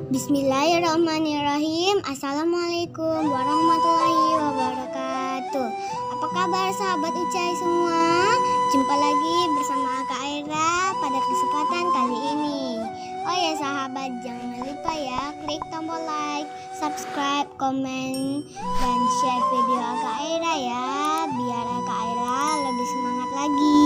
Bismillahirrahmanirrahim. Assalamualaikum warahmatullahi wabarakatuh. Apa kabar sahabat Ucai semua? Jumpa lagi bersama Kak Aira pada kesempatan kali ini. Oh ya sahabat, jangan lupa ya klik tombol like, subscribe, komen, dan share video Kak Aira ya, biar Kak Aira lebih semangat lagi.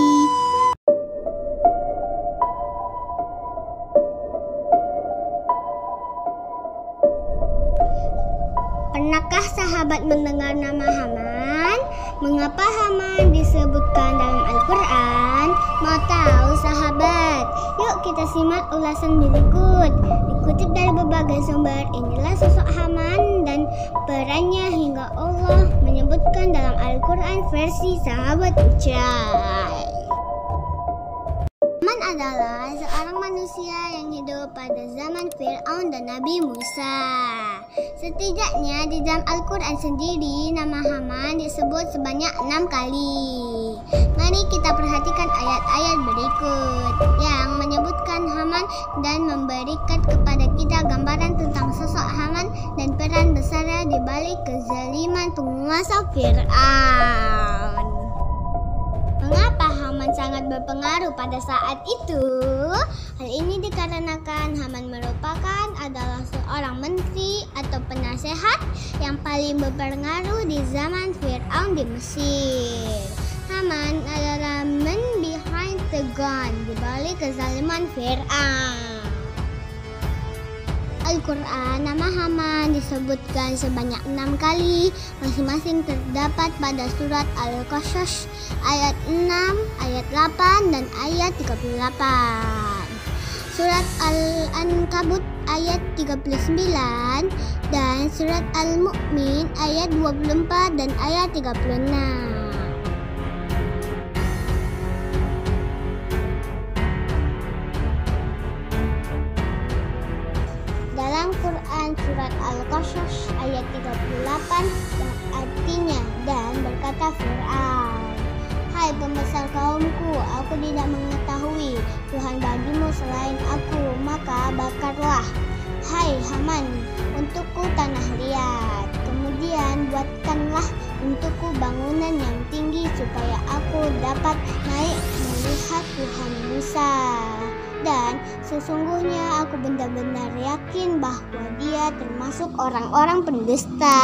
Pernahkah sahabat mendengar nama Haman? Mengapa Haman disebutkan dalam Al-Quran? Mau tahu sahabat? Yuk kita simak ulasan berikut. Dikutip dari berbagai sumber, inilah sosok Haman dan perannya hingga Allah menyebutkan dalam Al-Quran versi sahabat Ucai. Haman adalah seorang manusia yang hidup pada zaman Fir'aun dan Nabi Musa. Setidaknya di dalam Al-Quran sendiri nama Haman disebut sebanyak 6 kali. Mari kita perhatikan ayat-ayat berikut yang menyebutkan Haman dan memberikan kepada kita gambaran tentang sosok Haman dan peran besarnya di balik kezaliman penguasa Fir'aun. Mengapa Haman sangat berpengaruh pada saat itu? Hal ini dikarenakan Haman merupakan adalah seorang menteri atau penasehat yang paling berpengaruh di zaman Fir'aun di Mesir. Haman adalah man behind the gun di balik kezaliman Fir'aun. Al-Quran, nama Haman disebutkan sebanyak 6 kali, masing-masing terdapat pada surat Al-Qasas ayat 6, ayat 8, dan ayat 38. Surat Al-Ankabut ayat 39 dan surat Al-Mu'min ayat 24 dan ayat 36. Dalam Quran surat Al-Qasas ayat 38 yang artinya dan berkata Fir'aun, "Hai pembesar kaumku, aku tidak mengetahui Tuhan bagimu selain aku, maka bakarlah, hai Haman, untukku tanah liat. Kemudian buatkanlah untukku bangunan yang tinggi supaya aku dapat naik melihat Tuhan Musa. Dan sesungguhnya aku benar-benar yakin bahwa dia termasuk orang-orang pendusta."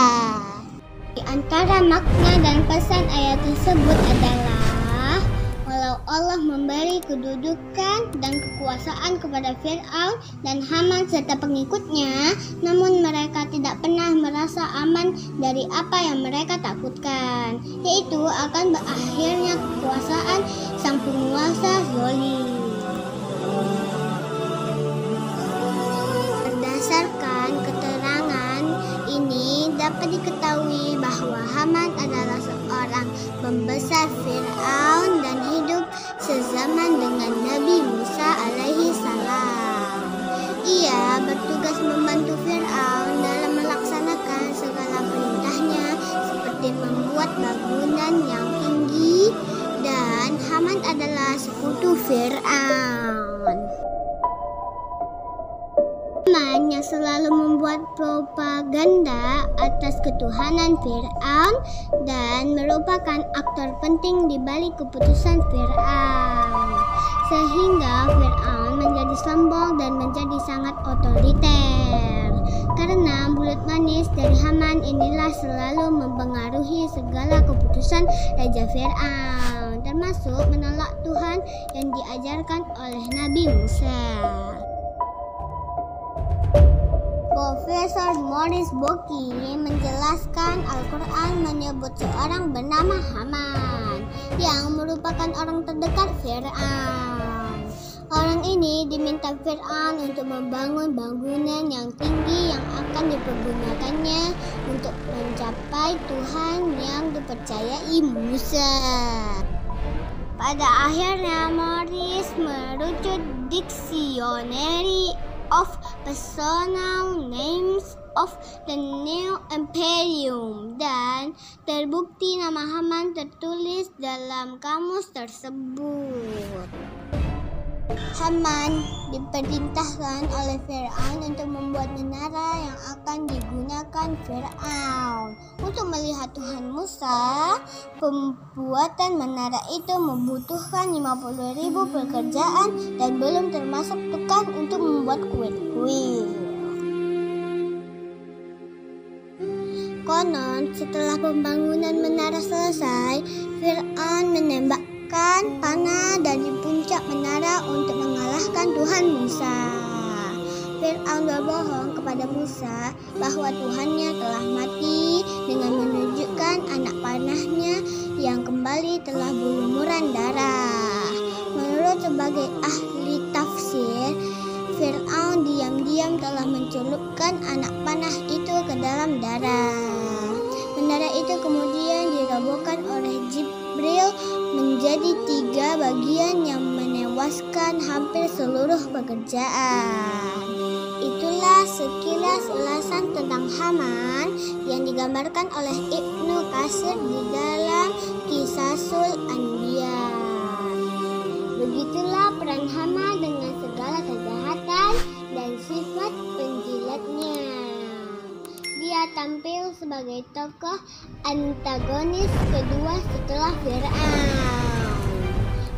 Di antara makna dan pesan ayat tersebut adalah walau Allah memberi kedudukan dan kekuasaan kepada Fir'aun dan Haman serta pengikutnya, namun mereka tidak pernah merasa aman dari apa yang mereka takutkan, yaitu akan berakhirnya kekuasaan sang penguasa zalim. Berdasarkan keterangan ini dapat diketahui bahwa Haman adalah seorang pembesar Fir'aun dan hidup sezaman dengan Nabi Musa alaihi salam. Ia bertugas membantu Fir'aun dalam melaksanakan segala perintahnya seperti membuat bangunan yang tinggi, dan Haman adalah sekutu Fir'aun. Haman yang selalu membuat propaganda atas ketuhanan Fir'aun dan merupakan aktor penting di balik keputusan Fir'aun, sehingga Fir'aun menjadi sombong dan menjadi sangat otoriter. Karena mulut manis dari Haman inilah selalu mempengaruhi segala keputusan Raja Fir'aun, termasuk menolak Tuhan yang diajarkan oleh Nabi Musa. Profesor Maurice Bucaille menjelaskan Al-Quran menyebut seorang bernama Haman yang merupakan orang terdekat Fir'aun. Orang ini diminta Fir'aun untuk membangun bangunan yang tinggi yang akan dipergunakannya untuk mencapai Tuhan yang dipercayai Musa. Pada akhirnya Maurice merujuk Dictionary of Personal Names of the New Imperium dan terbukti nama Haman tertulis dalam kamus tersebut. Haman diperintahkan oleh Firaun untuk membuat menara yang akan digunakan Firaun untuk melihat Tuhan Musa. Pembuatan menara itu membutuhkan 50.000 pekerjaan dan belum termasuk tukang untuk membuat kuil-kuil. Konon, setelah pembangunan menara selesai, Firaun menembakkan panah dari puncak menara untuk mengalahkan Tuhan Musa. Firaun berbohong kepada Musa bahwa Tuhannya telah mati dengan menunjukkan anak panahnya yang kembali telah berlumuran darah. Menurut sebagai ahli tafsir, Firaun diam-diam telah mencelupkan anak panah itu ke dalam darah. Menara itu kemudian dirobohkan oleh Jibril menjadi 3 bagian yang menewaskan hampir seluruh pekerjaan. Itulah sekilas ulasan tentang Haman yang digambarkan oleh Ibnu Katsir di dalam Qisasul Anbiya. Begitulah peran Haman dengan segala kejahatan dan sifat penjilatnya. Dia tampil sebagai tokoh antagonis kedua setelah Firaun.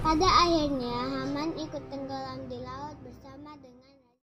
Pada akhirnya Haman ikut tenggelam di